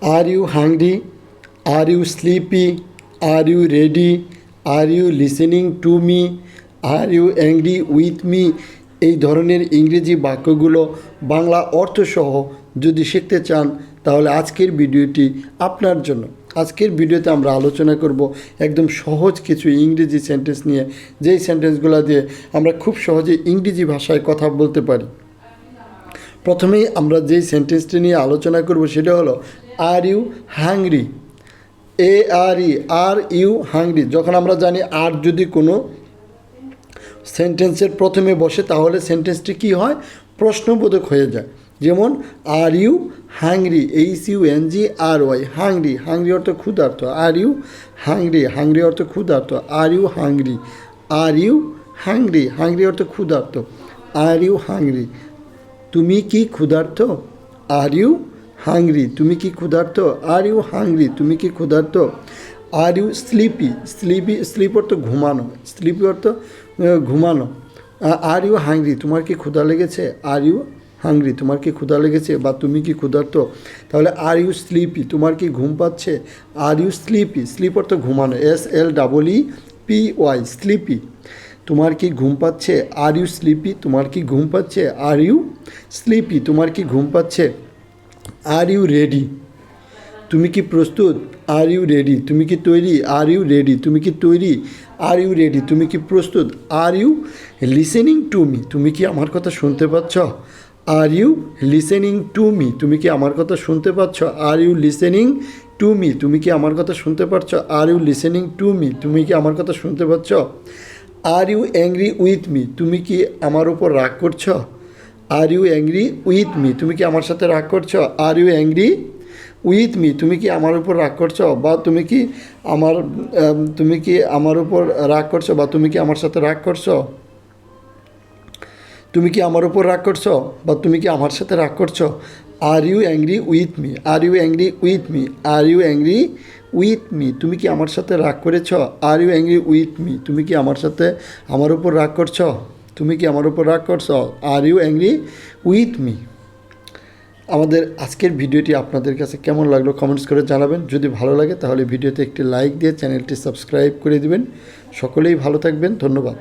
R you hungry, are you sleepy, are you ready, are you listening to me, are you angry with me, এই ধরনের ইংরেজি বাক্যগুলো বাংলা অর্থসহ যদি শিখতে চান তাহলে আজকের ভিডিওটি আপনার জন্য। আজকের ভিডিওতে আমরা আলোচনা করব একদম সহজ কিছু ইংরেজি সেন্টেন্স নিয়ে, যেই সেন্টেন্সগুলো দিয়ে আমরা খুব সহজে ইংরেজি ভাষায় কথা বলতে পারি। প্রথমেই আমরা যেই সেন্টেন্সটি নিয়ে আলোচনা করব সেটা হলো are you hungry. Are you hungry, যখন আমরা জানি আর যদি কোনো সেন্টেন্সের প্রথমে বসে তাহলে সেন্টেন্সটি কী হয়, প্রশ্নবোধক হয়ে যায়। যেমন are you hungry, HUNGRY, hungry, hungry অর্থ ক্ষুধার্ত। আর ইউ হাংরি, হাংরি অর্থ ক্ষুধার্ত। Are you hungry, are you hungry, hungry অর্থ ক্ষুধার্ত। আর ইউ হাংরি, তুমি কি ক্ষুধার্ত? আর ইউ হাংরি, তুমি কি ক্ষুধার্ত? আর ইউ হাংরি, তুমি কি ক্ষুধার্ত? আর ইউ স্লিপি, স্লিপ অর্থ ঘুমানো, স্লিপি অর্থ ঘুমানো। আর ইউ হাংরি, তোমার কি ক্ষুধা লেগেছে? আর ইউ হাংরি, তোমার কি ক্ষুধা লেগেছে বা তুমি কি ক্ষুধার্ত? তাহলে আর ইউ স্লিপি, তোমার কি ঘুম পাচ্ছে? আর ইউ স্লিপি, স্লিপ অর্থ ঘুমানো, SLEEPY, স্লিপি, তোমার কি ঘুম পাচ্ছে? আর ইউ স্লিপি, তোমার কি ঘুম পাচ্ছে? আর ইউ স্লিপি, তোমার কি ঘুম পাচ্ছে? আর ইউ রেডি, তুমি কি প্রস্তুত? আর ইউ রেডি, তুমি কি তৈরি? আর ইউ রেডি, তুমি কি তৈরি? আর ইউ রেডি, তুমি কি প্রস্তুত? Are you listening to me, তুমি কি আমার কথা শুনতে পাচ্ছ? Are you listening to me, তুমি কি আমার কথা শুনতে পাচ্ছ? Are you listening to me, তুমি কি আমার কথা শুনতে পারছো? Are you listening to me, তুমি কি আমার কথা শুনতে পাচ্ছ? Are you angry with me, তুমি কি আমার উপর রাগ করছো? Are you angry with me, তুমি কি আমার সাথে রাগ করছো? Are you angry with me, তুমি কি আমার উপর রাগ করছো বা তুমি কি আমার উপর রাগ করছো বা তুমি কি আমার সাথে রাগ করছো? তুমি কি আমার উপর রাগ করছো বা তুমি কি আমার সাথে রাগ করছো? Are you angry with me, are you angry with me, are you angry with me, তুমি কি আমার সাথে রাগ করেছো? Are you angry with me, তুমি কি আমার উপর রাগ করছো? তুমি কি আমার উপর রাগ করছো? Are you angry with me. আমাদের আজকের ভিডিওটি আপনাদের কাছে কেমন লাগলো কমেন্টস করে জানাবেন। যদি ভালো লাগে তাহলে ভিডিওতে একটি লাইক দিয়ে চ্যানেলটি সাবস্ক্রাইব করে দিবেন। সকলেই ভালো থাকবেন, ধন্যবাদ।